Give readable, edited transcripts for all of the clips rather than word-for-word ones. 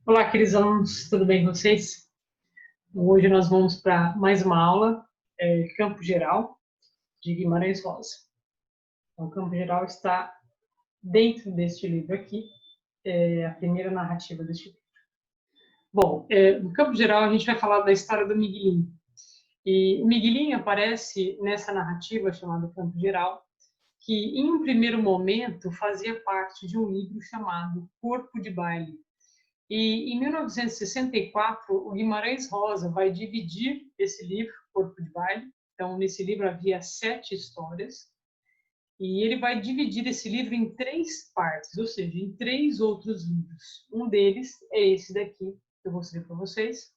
Olá, queridos alunos, tudo bem com vocês? Hoje nós vamos para mais uma aula, Campo Geral, de Guimarães Rosa. Então, Campo Geral está dentro deste livro aqui, a primeira narrativa deste livro. Bom, no Campo Geral a gente vai falar da história do Miguelinho. E o Miguelinho aparece nessa narrativa chamada Campo Geral, que em um primeiro momento fazia parte de um livro chamado Corpo de Baile. E em 1964, o Guimarães Rosa vai dividir esse livro, Corpo de Baile. Então, nesse livro havia 7 histórias. E ele vai dividir esse livro em 3 partes, ou seja, em 3 outros livros. Um deles é esse daqui, que eu vou mostrar para vocês.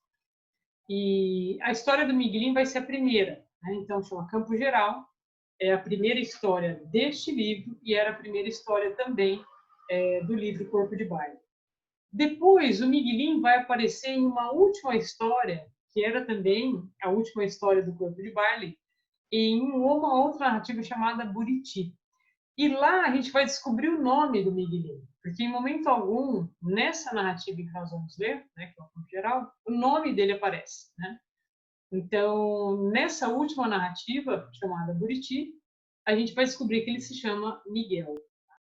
E a história do Miguelinho vai ser a primeira, né? Então, chama Campo Geral. É a primeira história deste livro e era a primeira história também do livro Corpo de Baile. Depois, o Miguelinho vai aparecer em uma última história, que era também a última história do Corpo de Baile, em uma outra narrativa chamada Buriti. E lá a gente vai descobrir o nome do Miguelinho, porque em momento algum, nessa narrativa que nós vamos ler, né, que é o Campo Geral, o nome dele aparece, né? Então, nessa última narrativa, chamada Buriti, a gente vai descobrir que ele se chama Miguel.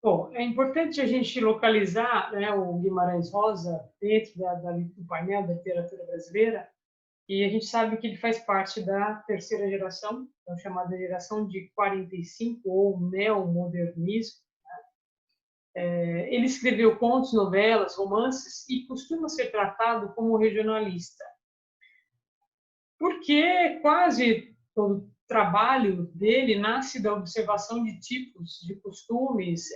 Bom, é importante a gente localizar, né, o Guimarães Rosa dentro do painel da literatura brasileira, e a gente sabe que ele faz parte da terceira geração, então chamada geração de 45 ou neomodernismo. Ele escreveu contos, novelas, romances e costuma ser tratado como regionalista, porque quase todo o trabalho dele nasce da observação de tipos, de costumes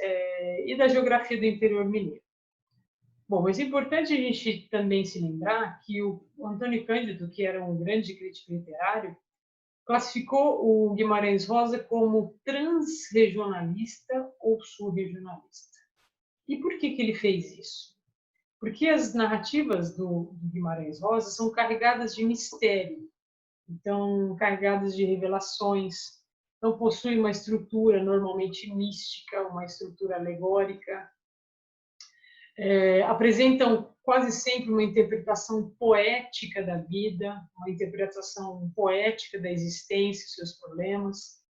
e da geografia do interior mineiro. Bom, mas é importante a gente também se lembrar que o Antônio Cândido, que era um grande crítico literário, classificou o Guimarães Rosa como transregionalista ou sul-regionalista. E por que ele fez isso? Porque as narrativas do Guimarães Rosa são carregadas de mistério, então carregadas de revelações, então possuem uma estrutura normalmente mística, uma estrutura alegórica, apresentam quase sempre uma interpretação poética da vida, uma interpretação poética da existência, seus problemas.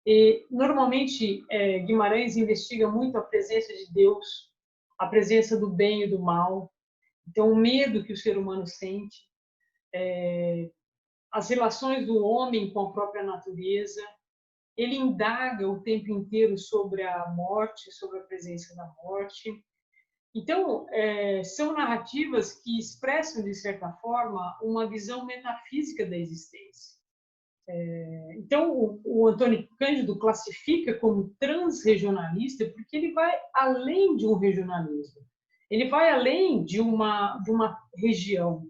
E, normalmente, Guimarães investiga muito a presença de Deus, a presença do bem e do mal, então o medo que o ser humano sente, as relações do homem com a própria natureza. Ele indaga o tempo inteiro sobre a morte, sobre a presença da morte. Então, são narrativas que expressam, de certa forma, uma visão metafísica da existência. Então, o Antônio Cândido classifica como transregionalista porque ele vai além de um regionalismo. Ele vai além de uma região,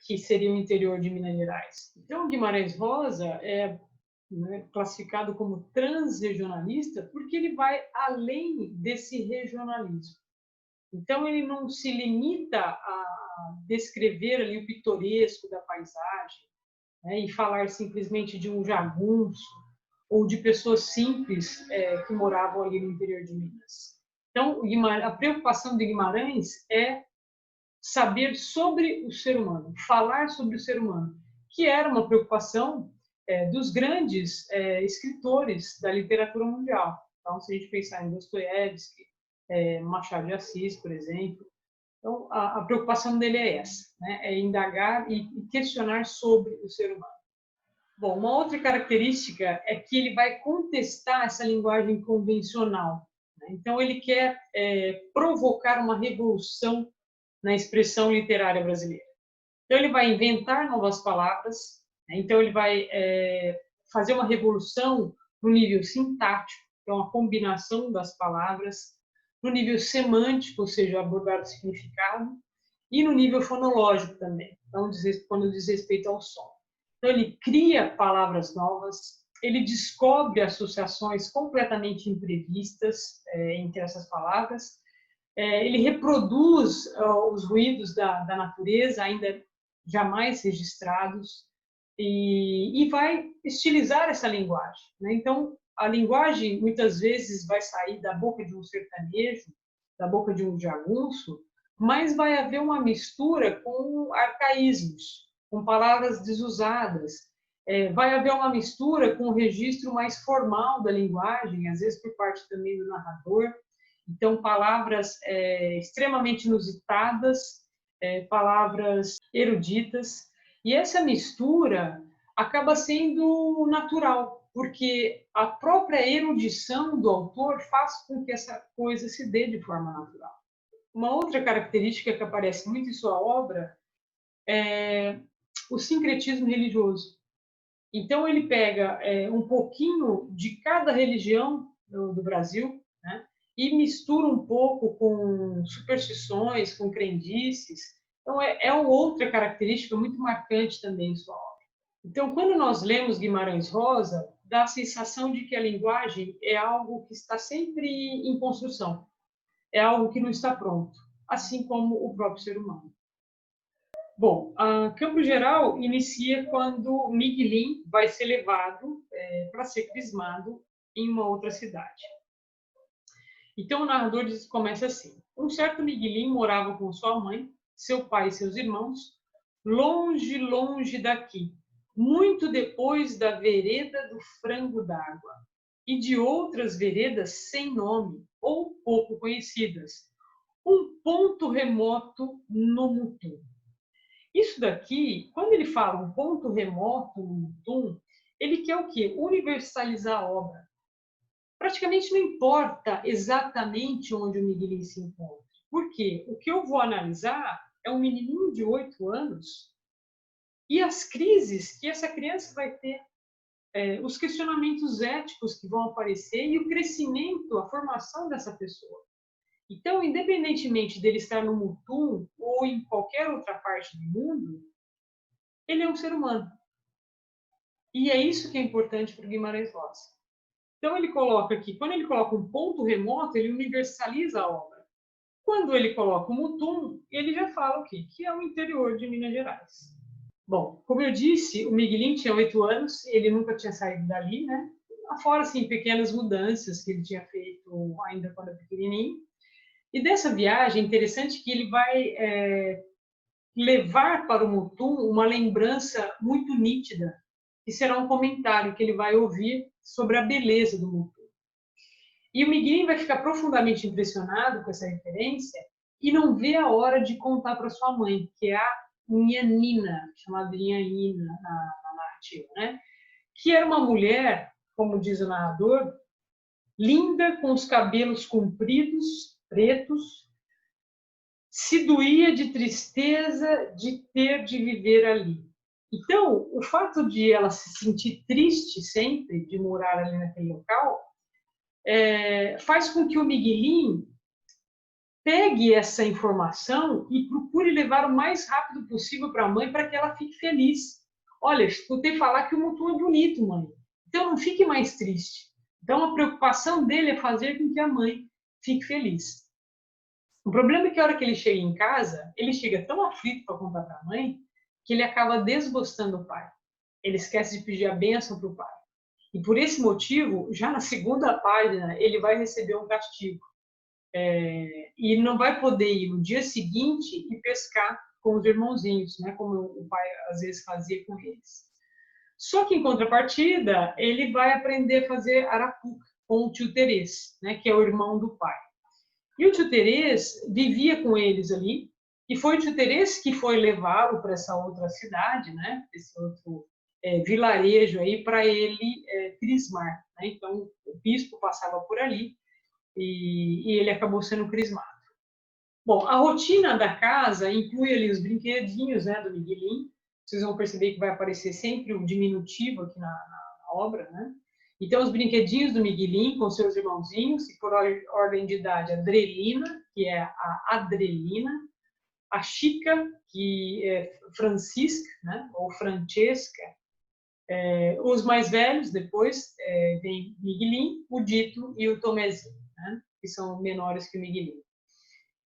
que seria o interior de Minas Gerais. Então, Guimarães Rosa é, né, classificado como transregionalista porque ele vai além desse regionalismo. Então, ele não se limita a descrever ali o pitoresco da paisagem, né, e falar simplesmente de um jagunço ou de pessoas simples que moravam ali no interior de Minas. Então, a preocupação de Guimarães é saber sobre o ser humano, falar sobre o ser humano, que era uma preocupação dos grandes escritores da literatura mundial. Então, se a gente pensar em Dostoiévski, Machado de Assis, por exemplo. Então, a preocupação dele é essa, né? É indagar e questionar sobre o ser humano. Bom, uma outra característica é que ele vai contestar essa linguagem convencional, né? Então, ele quer provocar uma revolução na expressão literária brasileira. Então, ele vai inventar novas palavras, né? Então, ele vai fazer uma revolução no nível sintático, que é uma combinação das palavras, no nível semântico, ou seja, abordar o significado, e no nível fonológico também, então, quando diz respeito ao som. Então, ele cria palavras novas, ele descobre associações completamente imprevistas entre essas palavras, ele reproduz os ruídos da natureza, ainda jamais registrados, e vai estilizar essa linguagem, né? Então, a linguagem muitas vezes vai sair da boca de um sertanejo, da boca de um jagunço, mas vai haver uma mistura com arcaísmos, com palavras desusadas. Vai haver uma mistura com o registro mais formal da linguagem, às vezes por parte também do narrador. Então, palavras extremamente inusitadas, palavras eruditas. E essa mistura acaba sendo natural, porque a própria erudição do autor faz com que essa coisa se dê de forma natural. Uma outra característica que aparece muito em sua obra é o sincretismo religioso. Então, ele pega um pouquinho de cada religião do Brasil, né, e mistura um pouco com superstições, com crendices. Então, é uma outra característica muito marcante também em sua obra. Então, quando nós lemos Guimarães Rosa, dá a sensação de que a linguagem é algo que está sempre em construção, é algo que não está pronto, assim como o próprio ser humano. Bom, Campo Geral inicia quando Miguelin vai ser levado para ser crismado em uma outra cidade. Então, o narrador começa assim. Um certo Miguelin morava com sua mãe, seu pai e seus irmãos, longe, longe daqui, muito depois da vereda do Frango d'Água e de outras veredas sem nome ou pouco conhecidas, um ponto remoto no Mutum. Isso daqui, quando ele fala um ponto remoto no Mutum, ele quer o quê? Universalizar a obra. Praticamente não importa exatamente onde o Miguelin se encontra. Por quê? O que eu vou analisar é um menininho de 8 anos e as crises que essa criança vai ter, os questionamentos éticos que vão aparecer e o crescimento, a formação dessa pessoa. Então, independentemente dele estar no Mutum ou em qualquer outra parte do mundo, ele é um ser humano. E é isso que é importante para o Guimarães Rosa. Então, ele coloca aqui, quando ele coloca um ponto remoto, ele universaliza a obra. Quando ele coloca o Mutum, ele já fala o quê? Que é o interior de Minas Gerais. Bom, como eu disse, o Miguelin tinha 8 anos, ele nunca tinha saído dali, né? Fora, assim, pequenas mudanças que ele tinha feito ainda quando era pequenininho. E dessa viagem, interessante que ele vai levar para o Mutum uma lembrança muito nítida, que será um comentário que ele vai ouvir sobre a beleza do Mutum. E o Miguel vai ficar profundamente impressionado com essa referência e não vê a hora de contar para sua mãe, que é a minha Nina, chamada Minha Nina na narrativa, né? Que era uma mulher, como diz o narrador, linda, com os cabelos compridos, pretos, se doía de tristeza de ter de viver ali. Então, o fato de ela se sentir triste sempre de morar ali naquele local faz com que o Miguelin pegue essa informação e procure levar o mais rápido possível para a mãe para que ela fique feliz. Olha, escutei falar que o Mutum é bonito, mãe. Então, não fique mais triste. Então, a preocupação dele é fazer com que a mãe fique feliz. O problema é que a hora que ele chega em casa, ele chega tão aflito para contar para a mãe que ele acaba desgostando do pai. Ele esquece de pedir a bênção para o pai. E por esse motivo, já na segunda página, ele vai receber um castigo. E não vai poder ir no dia seguinte e pescar com os irmãozinhos, né? Como o pai às vezes fazia com eles. Só que, em contrapartida, ele vai aprender a fazer arapuca com o tio Terês, né? Que é o irmão do pai. E o tio Terês vivia com eles ali, e foi o tio Terês que foi levá-lo para essa outra cidade, né? Esse outro vilarejo aí para ele crismar. Né? Então, o bispo passava por ali e ele acabou sendo crismado. Bom, a rotina da casa inclui ali os brinquedinhos, né, do Miguelin. Vocês vão perceber que vai aparecer sempre um diminutivo aqui na obra, né? Então, os brinquedinhos do Miguelin com seus irmãozinhos, e por ordem de idade, a Drelina, que é a Adrelina, a Chica, que é Francisca, né, ou Francesca, os mais velhos, depois, vem Miguelin, o Dito e o Tomezinho, né, que são menores que o Miguelin.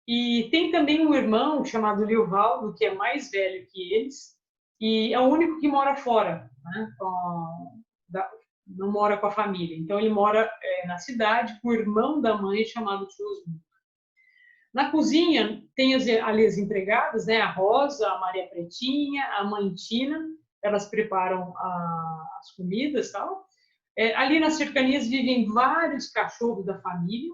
E tem também um irmão chamado Liovaldo, que é mais velho que eles, e é o único que mora fora, né, não mora com a família. Então, ele mora na cidade com o irmão da mãe chamado Tio Osmundo. Na cozinha tem ali as empregadas, né? A Rosa, a Maria Pretinha, a Mãe Tina, elas preparam as comidas, tal. Ali nas cercanias vivem vários cachorros da família,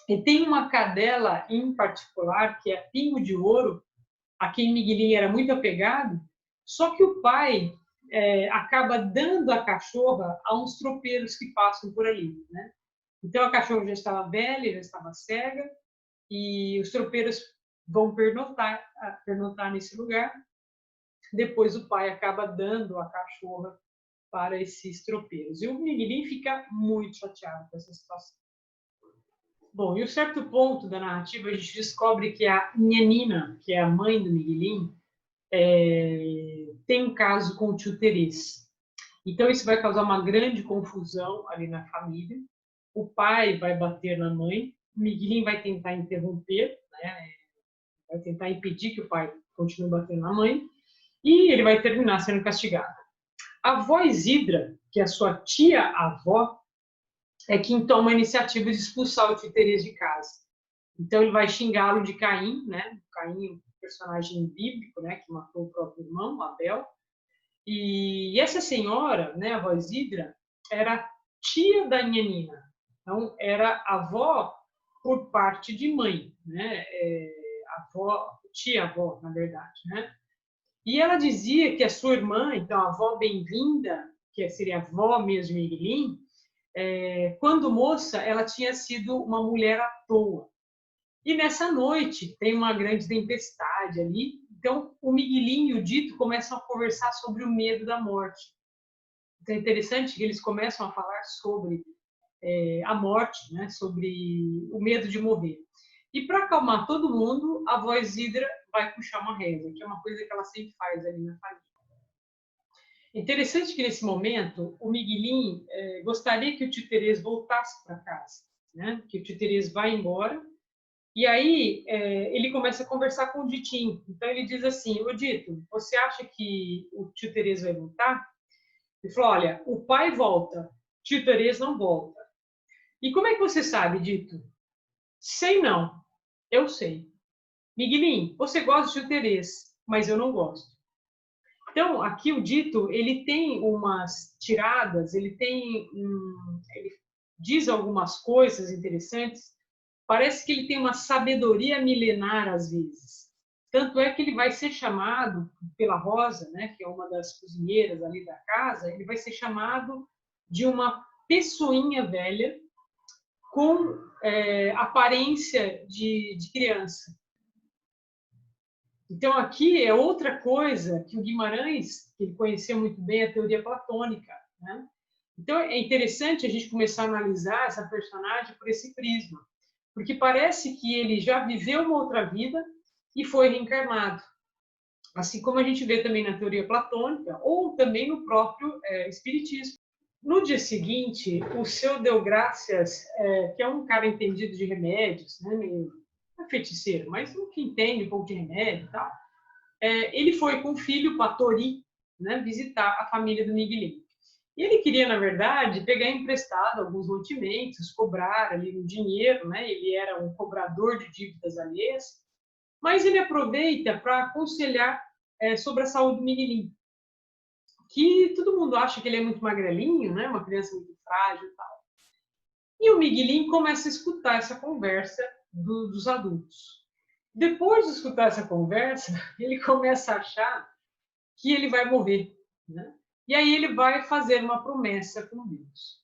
e tem uma cadela em particular, que é Pingo de Ouro, a quem Miguelinho era muito apegado, só que o pai acaba dando a cachorra a uns tropeiros que passam por ali, né? Então a cachorra já estava velha, já estava cega, e os tropeiros vão pernotar nesse lugar. Depois o pai acaba dando a cachorra para esses tropeiros. E o Miguelinho fica muito chateado com essa situação. Bom, em um certo ponto da narrativa, a gente descobre que a Nhanina, que é a mãe do Miguelinho, tem um caso com o tio Terês. Então, isso vai causar uma grande confusão ali na família. O pai vai bater na mãe, o Miguelinho vai tentar interromper, né? Vai tentar impedir que o pai continue batendo na mãe, e ele vai terminar sendo castigado. A avó Isidra, que é a sua tia-avó, é quem toma a iniciativa de expulsar o tio Terês de casa. Então ele vai xingá-lo de Caim, né? Caim, personagem bíblico, né? Que matou o próprio irmão, Abel. E essa senhora, né? A avó Isidra, era tia da Nhanina. Então era avó por parte de mãe, né? Avó, tia-avó, na verdade, né? E ela dizia que a sua irmã, então a avó Bem-vinda, que seria a avó mesmo de Miguelinho, quando moça, ela tinha sido uma mulher à toa. E nessa noite tem uma grande tempestade ali. Então o Miguelinho e o Dito começam a conversar sobre o medo da morte. Então é interessante que eles começam a falar sobre a morte, né? Sobre o medo de morrer. E para acalmar todo mundo, a avó Isidra vai puxar uma reza, que é uma coisa que ela sempre faz ali na família. Interessante que nesse momento o Miguelinho gostaria que o tio Terês voltasse para casa, né? Que o tio Terês vai embora. E aí ele começa a conversar com o Ditinho. Então ele diz assim: ô Dito, você acha que o tio Terês vai voltar? Ele falou: olha, o pai volta, tio Terês não volta. E como é que você sabe, Dito? Sei não, eu sei. Miguelinho, você gosta de tio Terês, mas eu não gosto. Então, aqui o Dito, ele tem umas tiradas, ele diz algumas coisas interessantes. Parece que ele tem uma sabedoria milenar às vezes. Tanto é que ele vai ser chamado pela Rosa, né, que é uma das cozinheiras ali da casa, ele vai ser chamado de uma pessoinha velha com aparência de criança. Então, aqui é outra coisa que o Guimarães, que ele conheceu muito bem, a teoria platônica, né? Então, é interessante a gente começar a analisar essa personagem por esse prisma, porque parece que ele já viveu uma outra vida e foi reencarnado. Assim como a gente vê também na teoria platônica, ou também no próprio espiritismo. No dia seguinte, o seu Deográcias, que é um cara entendido de remédios, né, meio feiticeiro, mas que entende um pouco de remédio e tal, ele foi com o filho, Patori, né, visitar a família do Miguelinho. E ele queria, na verdade, pegar emprestado alguns mantimentos, cobrar ali um dinheiro, né? Ele era um cobrador de dívidas alheias, mas ele aproveita para aconselhar sobre a saúde do Miguelinho, que todo mundo acha que ele é muito magrelinho, né? Uma criança muito frágil e tal. E o Miguelinho começa a escutar essa conversa dos adultos. Depois de escutar essa conversa, ele começa a achar que ele vai morrer, né? E aí ele vai fazer uma promessa com Deus.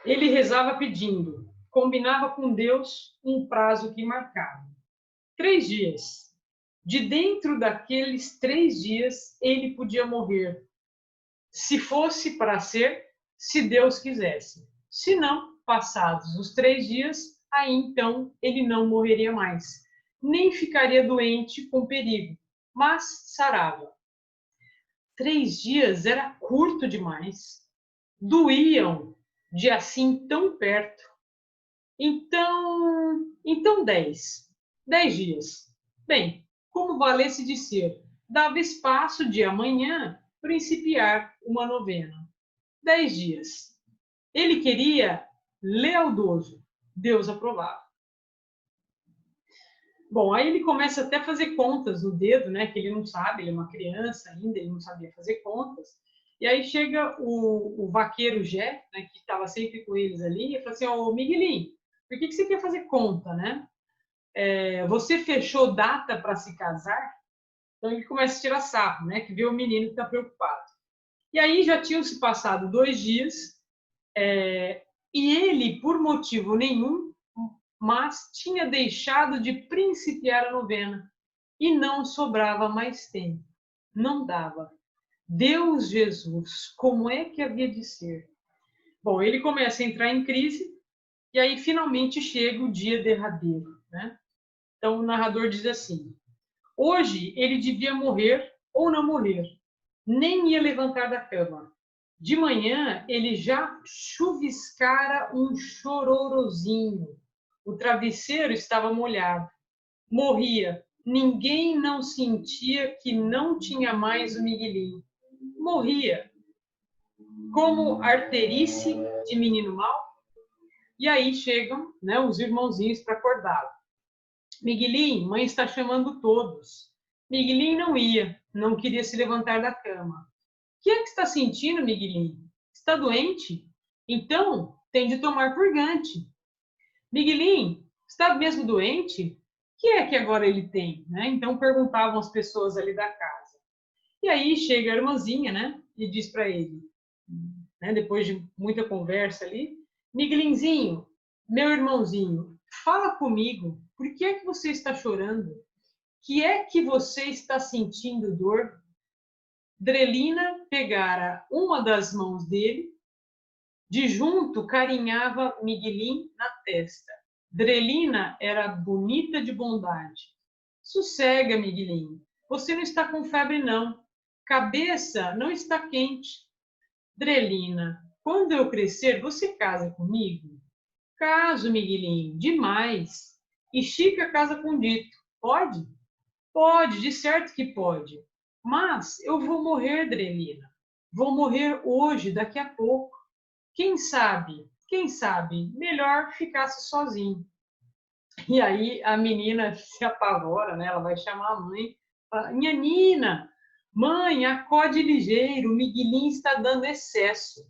Ele rezava pedindo, combinava com Deus um prazo que marcava. 3 dias. De dentro daqueles 3 dias, ele podia morrer. Se fosse para ser, se Deus quisesse. Se não, passados os 3 dias, aí então ele não morreria mais. Nem ficaria doente com perigo, mas sarava. 3 dias era curto demais. Doíam de assim tão perto. Então 10. 10 dias. Bem, como valesse de ser, dava espaço de amanhã principiar uma novena. 10 dias. Ele queria lealdoso. Deus aprovava. Bom, aí ele começa até a fazer contas no dedo, né? Que ele não sabe, ele é uma criança ainda, ele não sabia fazer contas. E aí chega o vaqueiro Jé, né, que estava sempre com eles ali, e fala assim: ô Miguelinho, por que você quer fazer conta, né? Você fechou data para se casar? Então ele começa a tirar sarro, né? Que vê o menino que está preocupado. E aí já tinham se passado 2 dias, e ele, por motivo nenhum, mas tinha deixado de principiar a novena e não sobrava mais tempo. Não dava. Deus Jesus, como é que havia de ser? Bom, ele começa a entrar em crise e aí finalmente chega o dia derradeiro, né? Então o narrador diz assim: hoje ele devia morrer ou não morrer, nem ia levantar da cama. De manhã ele já chuviscara um chororozinho. O travesseiro estava molhado. Morria. Ninguém não sentia que não tinha mais o Miguelinho. Morria. Como arterice de menino mau. E aí chegam, né, os irmãozinhos para acordá-lo. Miguelinho, mãe está chamando todos. Miguelinho não ia, não queria se levantar da cama. O que é que está sentindo, Miguelinho? Está doente? Então, tem de tomar purgante. Miguelinho, está mesmo doente? O que é que agora ele tem? Né? Então, perguntavam as pessoas ali da casa. E aí chega a irmãzinha, né? E diz para ele, né, depois de muita conversa ali: Miguelinzinho, meu irmãozinho, fala comigo, por que é que você está chorando? Que é que você está sentindo dor? Drelina pegara uma das mãos dele, de junto carinhava Miguelim na testa. Drelina era bonita de bondade. Sossega, Miguelim, você não está com febre, não. Cabeça não está quente. Drelina, quando eu crescer, você casa comigo? Caso, Miguelinho, demais. E Chica casa com Dito. Pode? Pode, de certo que pode. Mas eu vou morrer, Drelina. Vou morrer hoje, daqui a pouco. Quem sabe, melhor ficasse sozinho. E aí a menina se apavora, né? Ela vai chamar a mãe. Fala, minha Nina, mãe, acode ligeiro, o Miguelinho está dando excesso.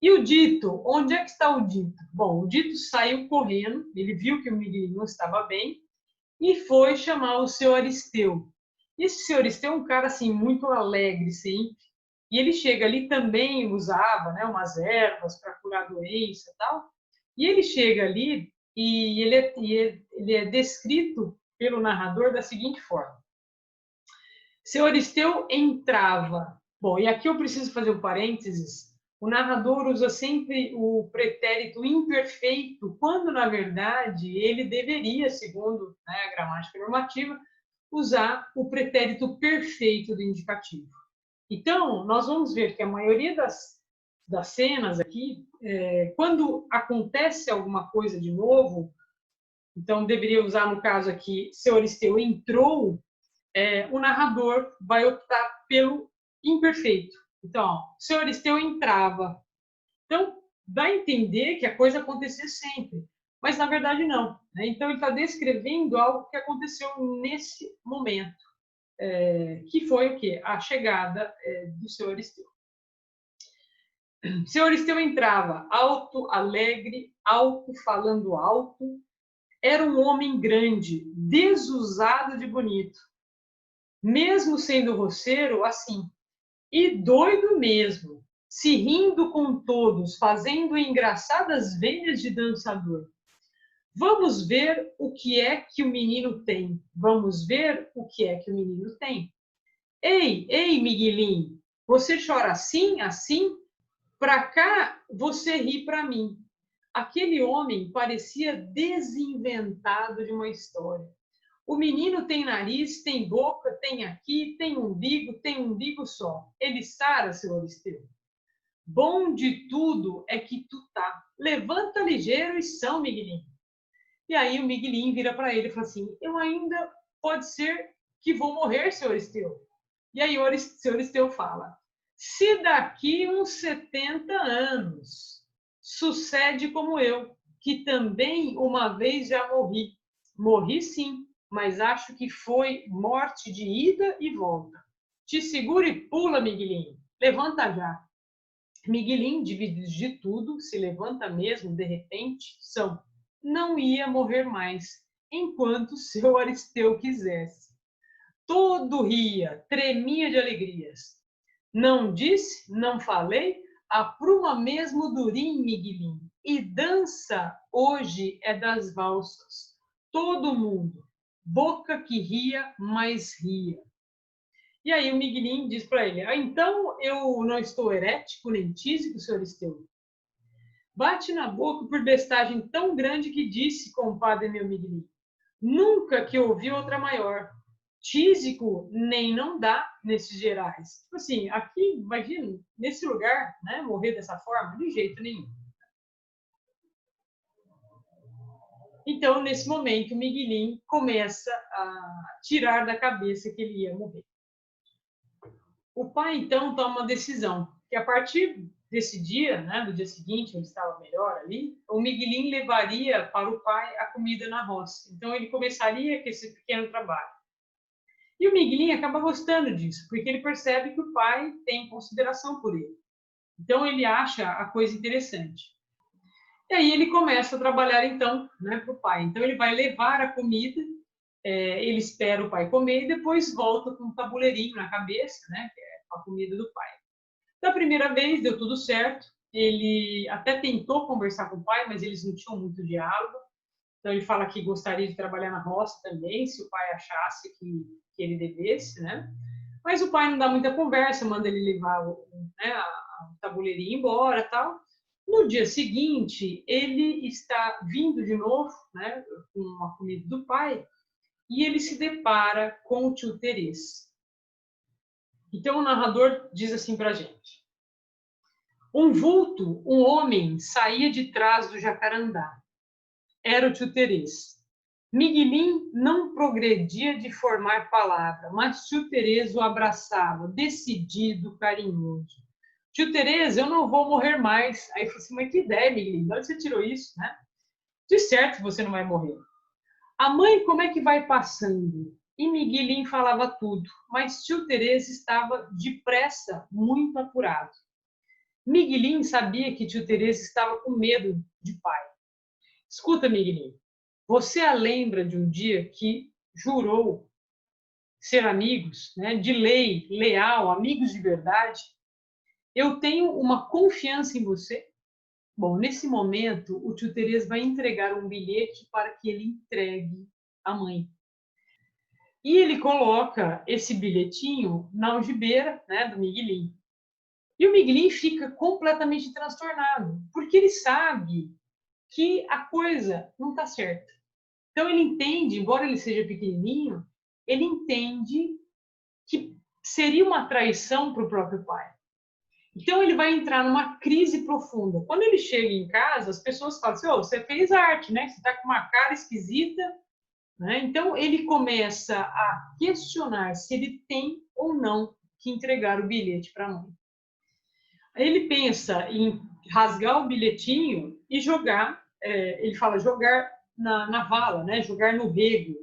E o Dito? Onde é que está o Dito? Bom, o Dito saiu correndo, ele viu que o Miguelinho não estava bem e foi chamar o seu Aristeu. Esse seu Aristeu é um cara assim muito alegre, sim. E ele chega ali também usava, né, umas ervas para curar doença e tal. E ele chega ali e ele é descrito pelo narrador da seguinte forma: seu Aristeu entrava. Bom, e aqui eu preciso fazer um parênteses. O narrador usa sempre o pretérito imperfeito, quando, na verdade, ele deveria, segundo, né, a gramática normativa, usar o pretérito perfeito do indicativo. Então, nós vamos ver que a maioria das cenas aqui, quando acontece alguma coisa de novo, então deveria usar, no caso aqui, seu Aristeu entrou, o narrador vai optar pelo imperfeito. Então, ó, seu Aristeu entrava. Então, dá a entender que a coisa acontecia sempre, mas na verdade não. Né? Então, ele está descrevendo algo que aconteceu nesse momento, que foi o quê? A chegada do seu Aristeu. Seu Aristeu entrava alto, alegre, alto, falando alto. Era um homem grande, desusado de bonito. Mesmo sendo roceiro, assim, e doido mesmo, se rindo com todos, fazendo engraçadas venhas de dançador. Vamos ver o que é que o menino tem. Vamos ver o que é que o menino tem. Ei, ei, Miguelinho, você chora assim, assim? Para cá, você ri para mim. Aquele homem parecia desinventado de uma história. O menino tem nariz, tem boca, tem aqui, tem um umbigo só. Ele sara, seu Aristeu. Bom de tudo é que tu tá. Levanta ligeiro e são, Miguelinho. E aí o Miguelinho vira para ele e fala assim: eu ainda pode ser que vou morrer, seu Aristeu. E aí o seu Aristeu fala: se daqui uns 70 anos sucede como eu, que também uma vez já morri. Morri sim, mas acho que foi morte de ida e volta. Te segura e pula, Miguelinho. Levanta já. Miguelinho, dividido de tudo, se levanta mesmo, de repente, não ia morrer mais, enquanto seu Aristeu quisesse. Todo ria, tremia de alegrias. Não disse, não falei, apruma mesmo durinho, Miguelinho, e dança hoje é das valsas. Todo mundo, boca que ria, mais ria. E aí o Miguelinho diz para ele, então eu não estou herético nem tísico, senhor Aristeu. Bate na boca por bestagem tão grande que disse, compadre meu Miguelinho, nunca que ouvi outra maior. Tísico nem não dá nesses gerais. Tipo assim, aqui, imagina, nesse lugar, né, morrer dessa forma, de jeito nenhum. Então, nesse momento, o Miguelinho começa a tirar da cabeça que ele ia morrer. O pai, então, toma uma decisão, que a partir desse dia, né, do dia seguinte, ele estava melhor ali, o Miguelinho levaria para o pai a comida na roça. Então, ele começaria com esse pequeno trabalho. E o Miguelinho acaba gostando disso, porque ele percebe que o pai tem consideração por ele. Então, ele acha a coisa interessante. E aí ele começa a trabalhar, então, né, para o pai. Então, ele vai levar a comida, ele espera o pai comer e depois volta com um tabuleirinho na cabeça, né, que é a comida do pai. Da primeira vez, deu tudo certo. Ele até tentou conversar com o pai, mas eles não tinham muito diálogo. Então, ele fala que gostaria de trabalhar na roça também, se o pai achasse que ele devesse, né? Mas o pai não dá muita conversa, manda ele levar né, o tabuleirinho embora, tal. No dia seguinte, ele está vindo de novo, né, com a comida do pai, e ele se depara com o tio Terês. Então, o narrador diz assim para a gente. Um vulto, um homem, saía de trás do jacarandá. Era o tio Terês. Miguelinho não progredia de formar palavra, mas tio Terês o abraçava, decidido, carinhoso. Tio Terês, eu não vou morrer mais. Aí eu falei assim, mas que ideia, Miguelinho? De onde você tirou isso, né? De certo você não vai morrer. A mãe, como é que vai passando? E Miguelinho falava tudo, mas tio Terês estava depressa, muito apurado. Miguelinho sabia que tio Terês estava com medo de pai. Escuta, Miguelinho, você a lembra de um dia que jurou ser amigos, né, de lei, leal, amigos de verdade? Eu tenho uma confiança em você. Bom, nesse momento, o tio Terês vai entregar um bilhete para que ele entregue à mãe. E ele coloca esse bilhetinho na algibeira, né, do Miguelinho. E o Miguelinho fica completamente transtornado, porque ele sabe que a coisa não está certa. Então ele entende, embora ele seja pequenininho, ele entende que seria uma traição para o próprio pai. Então ele vai entrar numa crise profunda. Quando ele chega em casa, as pessoas falam assim, oh, você fez arte, né? Você está com uma cara esquisita. Né? Então ele começa a questionar se ele tem ou não que entregar o bilhete para a mãe. Ele pensa em rasgar o bilhetinho e jogar, ele fala jogar na vala, né? Jogar no rego.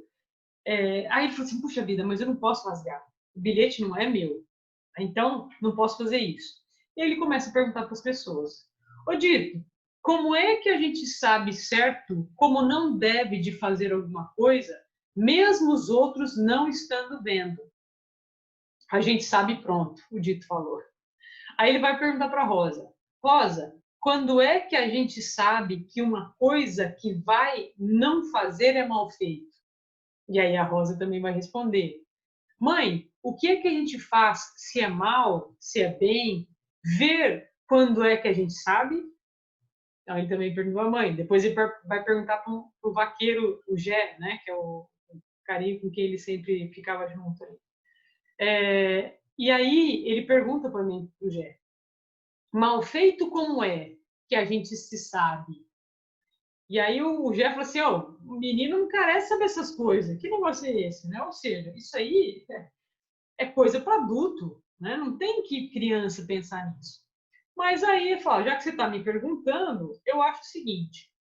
Aí ele falou assim, puxa vida, mas eu não posso rasgar. O bilhete não é meu. Então, não posso fazer isso. E ele começa a perguntar para as pessoas. Ô Dito, como é que a gente sabe certo como não deve de fazer alguma coisa, mesmo os outros não estando vendo? A gente sabe pronto, o Dito falou. Aí ele vai perguntar para a Rosa. Rosa, quando é que a gente sabe que uma coisa que vai não fazer é mal feito? E aí a Rosa também vai responder. Mãe, o que é que a gente faz se é mal, se é bem? Ver quando é que a gente sabe? Então, ele também perguntou à mãe. Depois ele vai perguntar para o vaqueiro, o Gé, né, que é o carinho com quem ele sempre ficava junto. E aí ele pergunta para mim, o Gé, mal feito como é que a gente se sabe? E aí o Gé falou assim, oh, o menino não carece saber essas coisas. Que negócio é esse? Né? Ou seja, isso aí é coisa para adulto, né? Não tem que criança pensar nisso. Mas aí ele fala, já que você está me perguntando, eu acho o seguinte,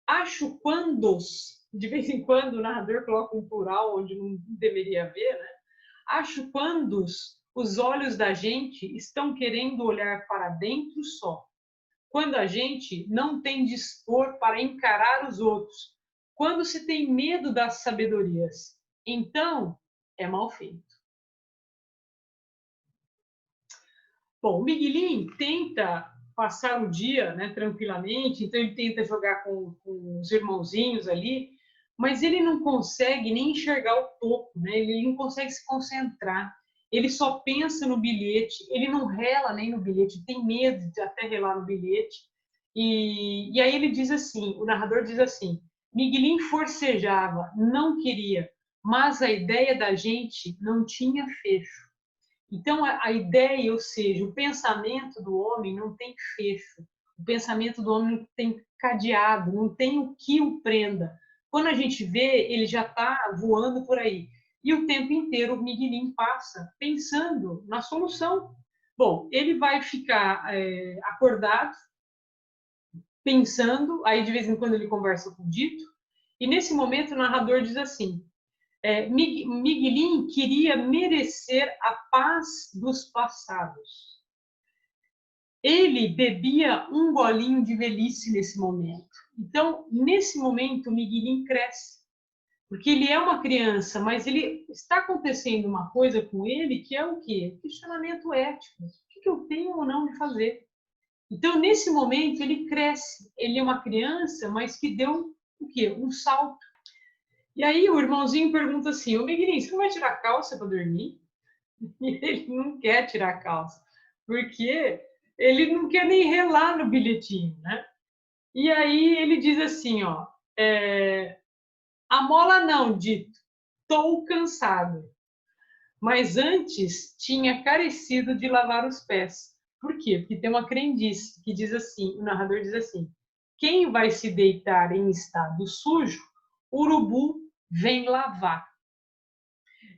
acho quando de vez em quando o narrador coloca um plural onde não deveria haver, né? Acho quando os olhos da gente estão querendo olhar para dentro só. Quando a gente não tem dispor para encarar os outros. Quando se tem medo das sabedorias. Então, é mal feito. Bom, o Miguelin tenta passar o dia, né, tranquilamente, então ele tenta jogar com os irmãozinhos ali, mas ele não consegue nem enxergar o topo, né? Ele não consegue se concentrar. Ele só pensa no bilhete, ele não rela nem no bilhete, tem medo de até relar no bilhete. E aí ele diz assim, o narrador diz assim, Miguelin forcejava, não queria, mas a ideia da gente não tinha fecho. Então, a ideia, ou seja, o pensamento do homem não tem fecho. O pensamento do homem não tem cadeado, não tem o que o prenda. Quando a gente vê, ele já está voando por aí. E o tempo inteiro o Miguelin passa pensando na solução. Bom, ele vai ficar acordado, pensando, aí de vez em quando ele conversa com o Dito, e nesse momento o narrador diz assim, Miguelin queria merecer a paz dos passados. Ele bebia um golinho de velhice nesse momento. Então, nesse momento, Miguelin cresce. Porque ele é uma criança, mas ele está acontecendo uma coisa com ele que é o quê? Questionamento ético. O que eu tenho ou não de fazer? Então, nesse momento, ele cresce. Ele é uma criança, mas que deu o quê? Um salto. E aí o irmãozinho pergunta assim, ô Miguelinho, você não vai tirar a calça para dormir? E ele não quer tirar a calça, porque ele não quer nem relar no bilhetinho, né? E aí ele diz assim, ó, a mola não, Dito, estou cansado. Mas antes tinha carecido de lavar os pés. Por quê? Porque tem uma crendice que diz assim, o narrador diz assim, quem vai se deitar em estado sujo, urubu vem lavar.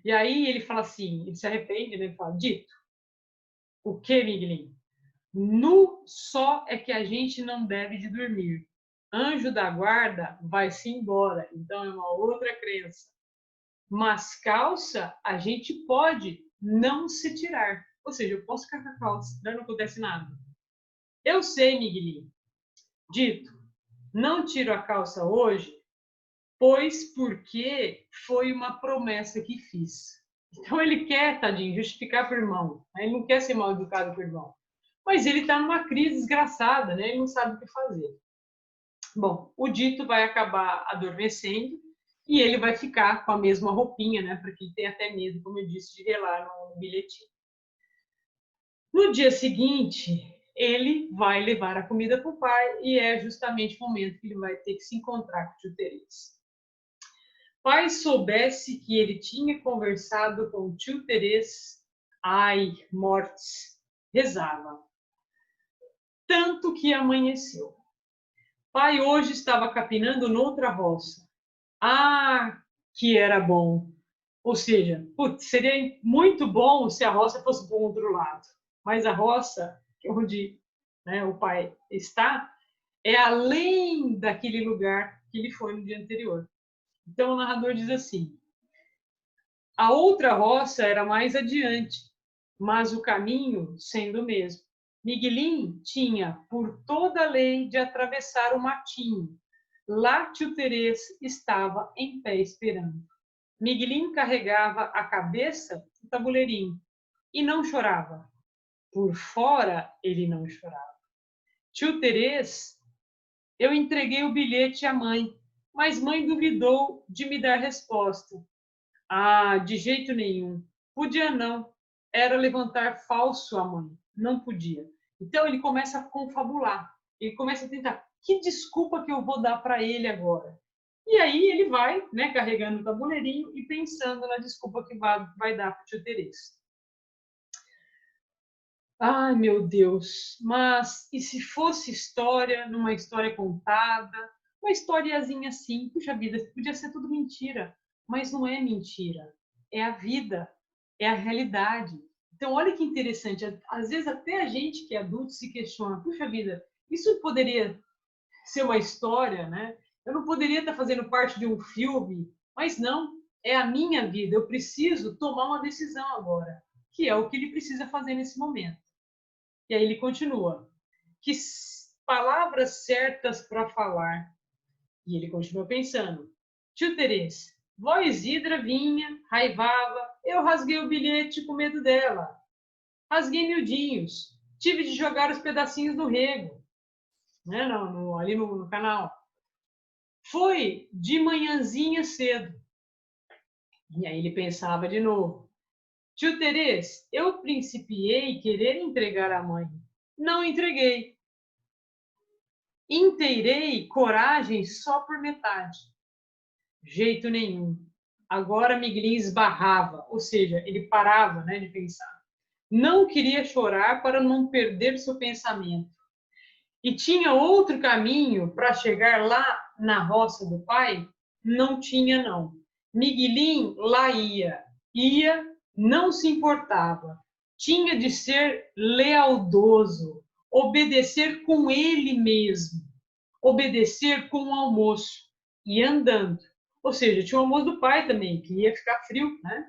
E aí ele fala assim, ele se arrepende, né? Ele fala, Dito, o que, Miguelinho? Nu só é que a gente não deve de dormir. Anjo da guarda vai-se embora. Então é uma outra crença. Mas calça a gente pode não se tirar. Ou seja, eu posso ficar com a calça, não acontece nada. Eu sei, Miguelinho. Dito, não tiro a calça hoje, pois porque foi uma promessa que fiz. Então ele quer, tadinho, justificar para o irmão. Ele não quer ser mal educado com o irmão. Mas ele está numa crise desgraçada, né? Ele não sabe o que fazer. Bom, o Dito vai acabar adormecendo e ele vai ficar com a mesma roupinha, né? Porque ele tem até medo, como eu disse, de relar no bilhetinho. No dia seguinte, ele vai levar a comida para o pai e é justamente o momento que ele vai ter que se encontrar com o tio Terês. Pai soubesse que ele tinha conversado com o tio Terês, ai, mortes, rezava. Tanto que amanheceu. Pai hoje estava capinando noutra roça. Ah, que era bom. Ou seja, putz, seria muito bom se a roça fosse para o outro lado. Mas a roça, onde, né, o pai está, é além daquele lugar que ele foi no dia anterior. Então o narrador diz assim, a outra roça era mais adiante, mas o caminho sendo o mesmo. Miguelin tinha por toda a lei de atravessar o matinho. Lá tio Terês estava em pé esperando. Miguelin carregava a cabeça no tabuleirinho e não chorava. Por fora ele não chorava. Tio Terês, eu entreguei o bilhete à mãe, mas mãe duvidou de me dar resposta. Ah, de jeito nenhum. Podia não. Era levantar falso a mãe. Não podia. Então ele começa a confabular. Ele começa a tentar, que desculpa que eu vou dar para ele agora? E aí ele vai, né, carregando o tabuleirinho e pensando na desculpa que vai dar para o tio Terês. Ai, meu Deus, mas e se fosse história, numa história contada, uma historiazinha assim, puxa vida, podia ser tudo mentira, mas não é mentira, é a vida, é a realidade. Então, olha que interessante, às vezes até a gente que é adulto se questiona, puxa vida, isso poderia ser uma história, né? Eu não poderia estar fazendo parte de um filme, mas não, é a minha vida. Eu preciso tomar uma decisão agora, que é o que ele precisa fazer nesse momento. E aí ele continua. Que palavras certas para falar. E ele continua pensando. Tio Terês, vó Isidra vinha, raivava, eu rasguei o bilhete com medo dela. Rasguei miudinhos, tive de jogar os pedacinhos no rego, né? Ali no canal. Foi de manhãzinha cedo. E aí ele pensava de novo. Tio Terês, eu principiei querer entregar a mãe. Não entreguei. Inteirei coragem só por metade. Jeito nenhum. Agora Miguelinho esbarrava, ou seja, ele parava, né, de pensar. Não queria chorar para não perder seu pensamento. E tinha outro caminho para chegar lá na roça do pai? Não tinha, não. Miguelinho lá ia, não se importava. Tinha de ser lealdoso, obedecer com ele mesmo, obedecer com o almoço e andando. Ou seja, tinha o almoço do pai também, que ia ficar frio, né?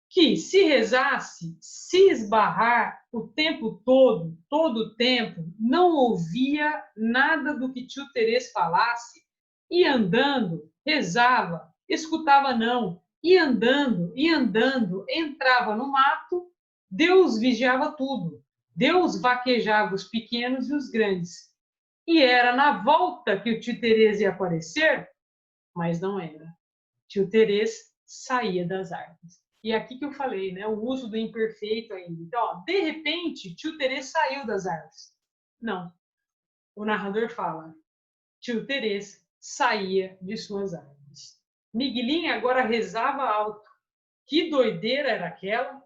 Que se rezasse, se esbarrar o tempo todo o tempo, não ouvia nada do que tio Terês falasse, ia andando, rezava, escutava não, ia andando, entrava no mato, Deus vigiava tudo, Deus vaquejava os pequenos e os grandes. E era na volta que o tio Terês ia aparecer, mas não era. Tio Terês saía das árvores. E aqui que eu falei, né, o uso do imperfeito ainda. Então, ó, de repente, tio Terês saiu das árvores. Não. O narrador fala, tio Terês saía de suas árvores. Miguelinho agora rezava alto. Que doideira era aquela?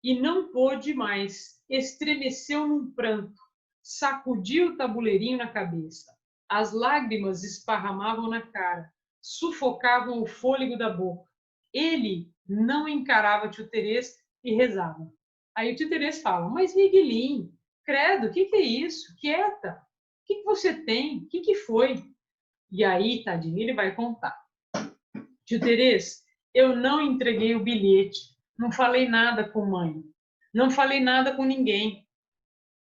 E não pôde mais. Estremeceu num pranto. Sacudiu o tabuleirinho na cabeça. As lágrimas esparramavam na cara, sufocavam o fôlego da boca. Ele não encarava tio Terês e rezava. Aí o tio Terês fala, mas Miguelinho, credo, o que é isso? Quieta, o que você tem? O que foi? E aí, tadinho, ele vai contar. Tio Terês, eu não entreguei o bilhete, não falei nada com mãe, não falei nada com ninguém.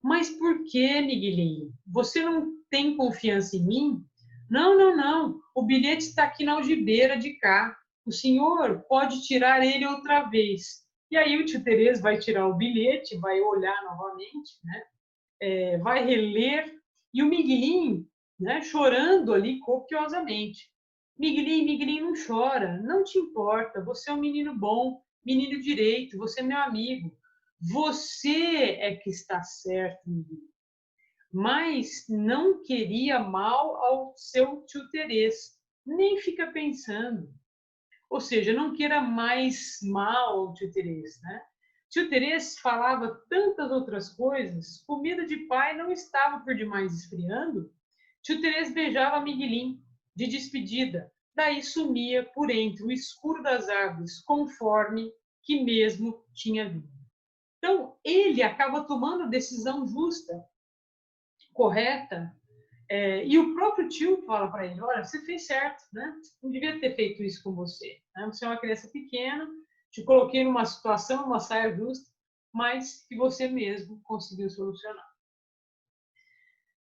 Mas por que, Miguelinho? Você não tem confiança em mim? Não. O bilhete está aqui na algibeira de cá. O senhor pode tirar ele outra vez. E aí o tio Terês vai tirar o bilhete, vai olhar novamente, né? Vai reler. E o Miguelinho, né, chorando ali copiosamente. Miguelinho, não chora. Não te importa. Você é um menino bom, menino direito. Você é meu amigo. Você é que está certo, Miguelinho. Mas não queria mal ao seu tio Terês. Nem fica pensando. Ou seja, não queira mais mal ao tio Terês, né? Tio Terês falava tantas outras coisas, comida de pai não estava por demais esfriando. Tio Terês beijava Miguelinho de despedida, daí sumia por entre o escuro das árvores, conforme que mesmo tinha vindo. Então, ele acaba tomando a decisão justa, correta, e o próprio tio fala para ele, olha, você fez certo, né? Não devia ter feito isso com você. Né? Você é uma criança pequena, te coloquei numa situação, numa saia justa, mas que você mesmo conseguiu solucionar.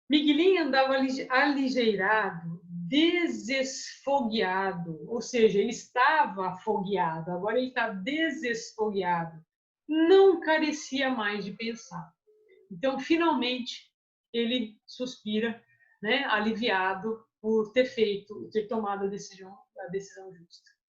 Miguelinho andava aligeirado, desesfogueado, ou seja, ele estava afogueado, agora ele está desesfogueado. Não carecia mais de pensar. Então, finalmente, ele suspira, né, aliviado por ter tomado a decisão justa.